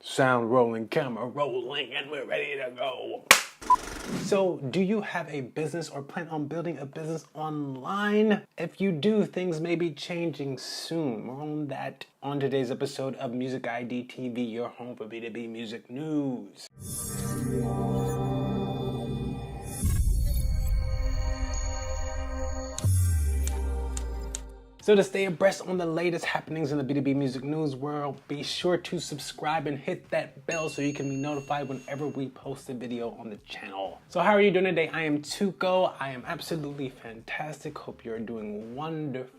Sound rolling, camera rolling, and we're ready to go. So, do you have a business or plan on building a business online? If you do, things may be changing soon. More on that on today's episode of Music ID TV, your home for B2B music news. So to stay abreast on the latest happenings in the B2B music news world, be sure to subscribe and hit that bell so you can be notified whenever we post a video on the channel. So how are you doing today? I am Tuko. I am absolutely fantastic. Hope you're doing wonderfully.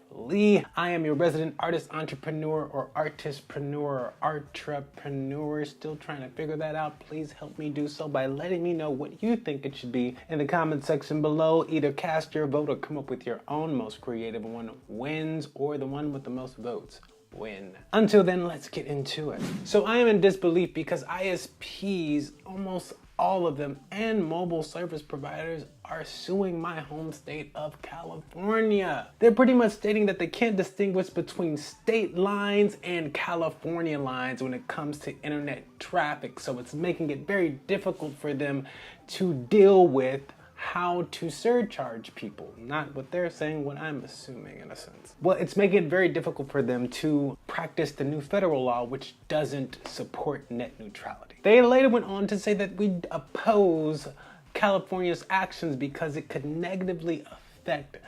I am your resident artist, entrepreneur, or artistpreneur, or entrepreneur. Still trying to figure that out. Please help me do so by letting me know what you think it should be in the comment section below. Either cast your vote or come up with your own. Most creative one wins, or the one with the most votes win. Until then, let's get into it. So I am in disbelief because ISPs, almost all of them, and mobile service providers are suing my home state of California. They're pretty much stating that they can't distinguish between state lines and California lines when it comes to internet traffic. So it's making it very difficult for them to deal with how to surcharge people. Not what they're saying, what I'm assuming in a sense. Well, it's making it very difficult for them to practice the new federal law, which doesn't support net neutrality. They later went on to say that we oppose California's actions because it could negatively affect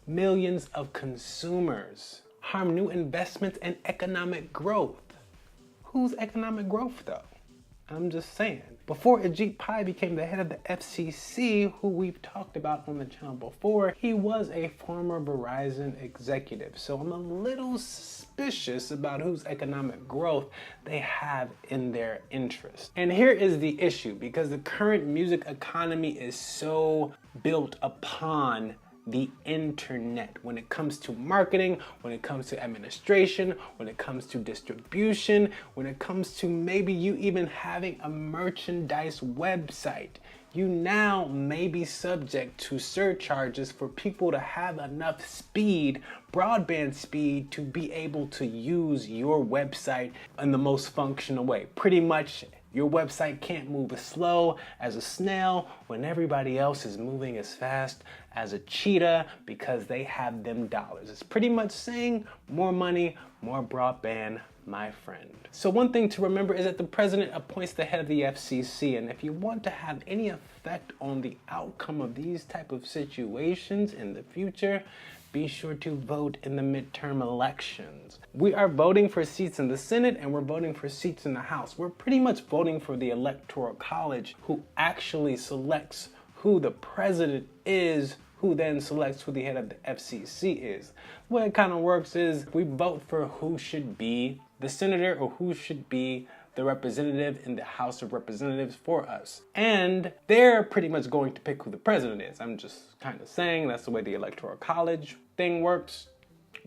millions of consumers, harm new investments and economic growth. Whose economic growth though? I'm just saying. Before Ajit Pai became the head of the FCC, who we've talked about on the channel before, he was a former Verizon executive. So I'm a little suspicious about whose economic growth they have in their interest. And here is the issue, because the current music economy is so built upon the internet when it comes to marketing, when it comes to administration, when it comes to distribution, when it comes to maybe you even having a merchandise website. You now may be subject to surcharges for people to have enough speed, broadband speed, to be able to use your website in the most functional way. Pretty much your website can't move as slow as a snail when everybody else is moving as fast as a cheetah because they have them dollars. It's pretty much saying more money, more broadband, my friend. So one thing to remember is that the president appoints the head of the FCC, and if you want to have any effect on the outcome of these type of situations in the future, be sure to vote in the midterm elections. We are voting for seats in the Senate and we're voting for seats in the House. We're pretty much voting for the Electoral College, who actually selects who the president is, who then selects who the head of the FCC is. The way it kind of works is we vote for who should be the senator or who should be the representative in the House of Representatives for us. And they're pretty much going to pick who the president is. I'm just kind of saying that's the way the Electoral College thing works.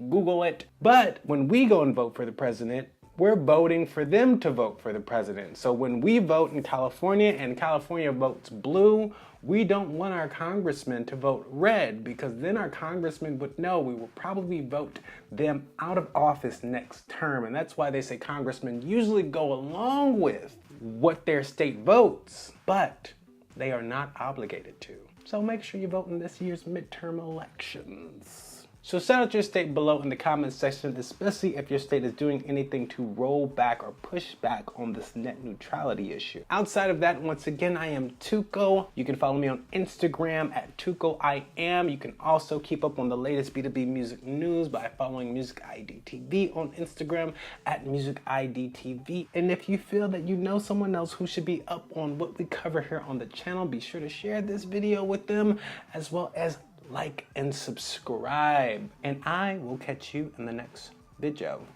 Google it. But when we go and vote for the president, we're voting for them to vote for the president. So when we vote in California and California votes blue, we don't want our congressman to vote red, because then our congressman would know we will probably vote them out of office next term. And that's why they say congressmen usually go along with what their state votes, but they are not obligated to. So make sure you vote in this year's midterm elections. So shout out your state below in the comments section, especially if your state is doing anything to roll back or push back on this net neutrality issue. Outside of that, once again, I am Tuko. You can follow me on Instagram at TukoIam. You can also keep up on the latest B2B music news by following Music ID TV on Instagram at Music ID TV. And if you feel that you know someone else who should be up on what we cover here on the channel, be sure to share this video with them, as well as like and subscribe, and I will catch you in the next video.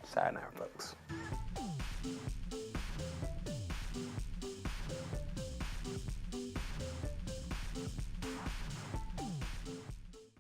Sayonara, folks.